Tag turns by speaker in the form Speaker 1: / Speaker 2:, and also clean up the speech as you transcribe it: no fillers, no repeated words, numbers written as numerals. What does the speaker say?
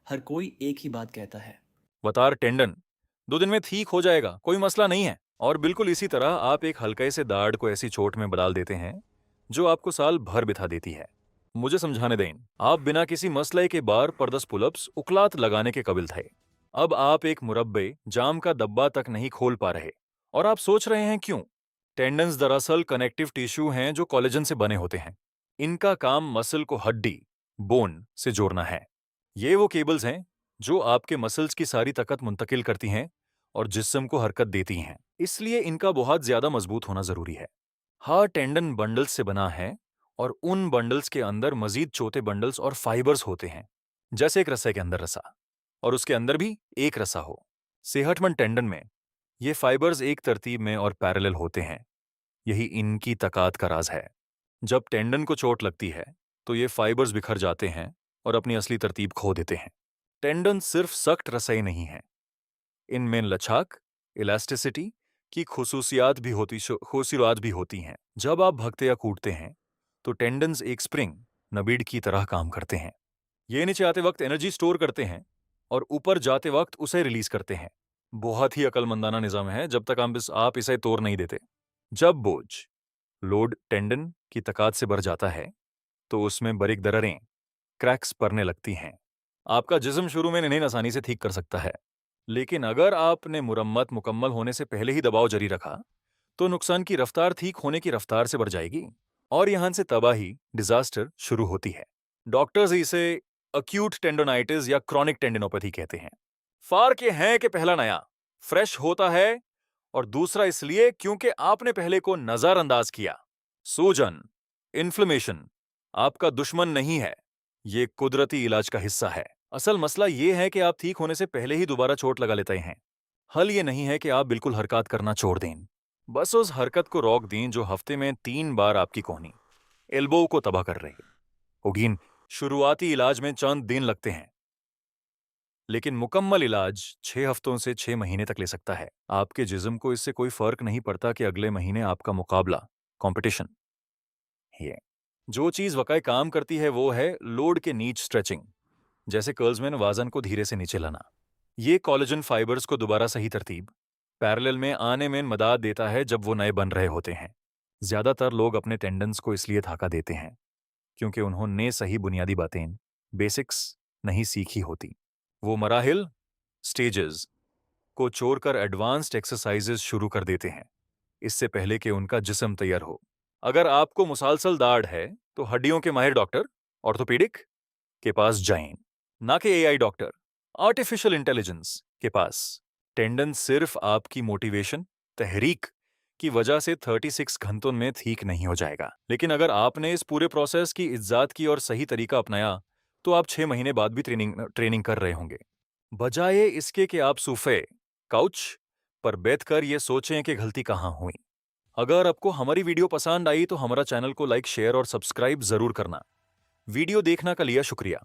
Speaker 1: हर कोई एक ही बात कहता है।
Speaker 2: वतार टेंडन 2 दिन में ठीक हो जाएगा, कोई मसला नहीं है। और बिल्कुल इसी तरह आप एक हल्के से दाढ़ को ऐसी चोट में बदल देते हैं जो आपको साल भर बिठा देती है। मुझे समझाने दें, आप बिना किसी मसले के बार पर 10 पुलअप्स उकलात लगाने के काबिल थे। अब आप एक मुरब्बे जाम का डब्बा तक नहीं खोल पा रहे और आप सोच रहे हैं क्यों। टेंडन्स दरअसल कनेक्टिव टिश्यू हैं जो कोलेजन से बने होते हैं। इनका काम मसल को हड्डी बोन से जोड़ना है। ये वो केबल्स हैं जो आपके मसल्स की सारी ताकत मुंतकिल करती हैं और जिस्म को हरकत देती हैं, इसलिए इनका बहुत ज्यादा मजबूत होना जरूरी है। हार्ट टेंडन बंडल्स से बना है और उन बंडल्स के अंदर मजीद छोटे बंडल्स और फाइबर्स होते हैं, जैसे एक रस्से के अंदर रसा और उसके अंदर भी एक रसा हो। सेहतमंद टेंडन में ये फाइबर्स एक तरतीब में और पैरेलल होते हैं। यही इनकी ताकत का राज है। जब टेंडन को चोट लगती है तो ये फाइबर्स बिखर जाते हैं और अपनी असली तरतीब खो देते हैं। टेंडन सिर्फ सख्त रसाई नहीं है, इनमें लचक, इलास्टिसिटी की खुसूसियात भी होती हैं। जब आप भगते या कूदते हैं तो टेंडन्स एक स्प्रिंग नबीड की तरह काम करते हैं। ये नीचे आते वक्त एनर्जी स्टोर करते हैं और ऊपर जाते वक्त उसे रिलीज करते हैं। बहुत ही अकलमंदाना निजाम है जब तक आप इसे तोड़ नहीं देते। जब बोझ लोड टेंडन की ताकत से बढ़ जाता है तो उसमें बारीक दरारें क्रैक्स पड़ने लगती हैं। आपका जिस्म शुरू में इन्हें आसानी से ठीक कर सकता है, लेकिन अगर आपने मुरम्मत मुकम्मल होने से पहले ही दबाव जारी रखा तो नुकसान की रफ्तार ठीक होने की रफ्तार से बढ़ जाएगी और यहां से तबाही डिजास्टर शुरू होती है। डॉक्टर्स इसे अक्यूट टेंडोनाइटिस या क्रॉनिक टेंडिनोपैथी कहते हैं। फर्क ये है कि पहला नया फ्रेश होता है और दूसरा इसलिए क्योंकि आपने पहले को नजरअंदाज किया। सूजन, इन्फ्लेमेशन आपका दुश्मन नहीं है, ये कुदरती इलाज का हिस्सा है। असल मसला ये है कि आप ठीक होने से पहले ही दोबारा चोट लगा लेते हैं। हल ये नहीं है कि आप बिल्कुल हरकत करना छोड़ दें, बस उस हरकत को रोक दें जो हफ्ते में 3 बार आपकी कोहनी एल्बो को तबाह कर रही होगी। शुरुआती इलाज में चंद दिन लगते हैं, लेकिन मुकम्मल इलाज 6 हफ्तों से 6 महीने तक ले सकता है। आपके जिस्म को इससे कोई फर्क नहीं पड़ता कि अगले महीने आपका मुकाबला कंपटीशन है। जो चीज वकाए काम करती है वो है लोड के नीच स्ट्रेचिंग, जैसे कर्ल्स में वजन को धीरे से नीचे लाना। ये कोलेजन फाइबर्स को दोबारा सही तरतीब पैरेलल में आने में मदद देता है जब वो नए बन रहे होते हैं। ज्यादातर लोग अपने टेंडेंस को इसलिए धाका देते हैं क्योंकि उन्होंने सही बुनियादी बातें बेसिक्स नहीं सीखी होती। वो मराहिल स्टेजेस को छोड़कर एडवांस्ड एक्सरसाइजेस शुरू कर देते हैं इससे पहले कि उनका जिस्म तैयार हो। अगर आपको मुसलसल दाढ़ है तो हड्डियों के माहिर डॉक्टर ऑर्थोपेडिक के पास जाएं, ना कि एआई डॉक्टर आर्टिफिशियल इंटेलिजेंस के पास। टेंडन सिर्फ आपकी मोटिवेशन तहरीक की वजह से 36 घंटों में ठीक नहीं हो जाएगा, लेकिन अगर आपने इस पूरे प्रोसेस की इज्जत की और सही तरीका अपनाया तो आप 6 महीने बाद भी ट्रेनिंग कर रहे होंगे, बजाय इसके कि आप सूफे काउच पर बैठकर ये सोचें कि गलती कहां हुई। अगर आपको हमारी वीडियो पसंद आई तो हमारा चैनल को लाइक शेयर और सब्सक्राइब जरूर करना। वीडियो देखने का लिया शुक्रिया।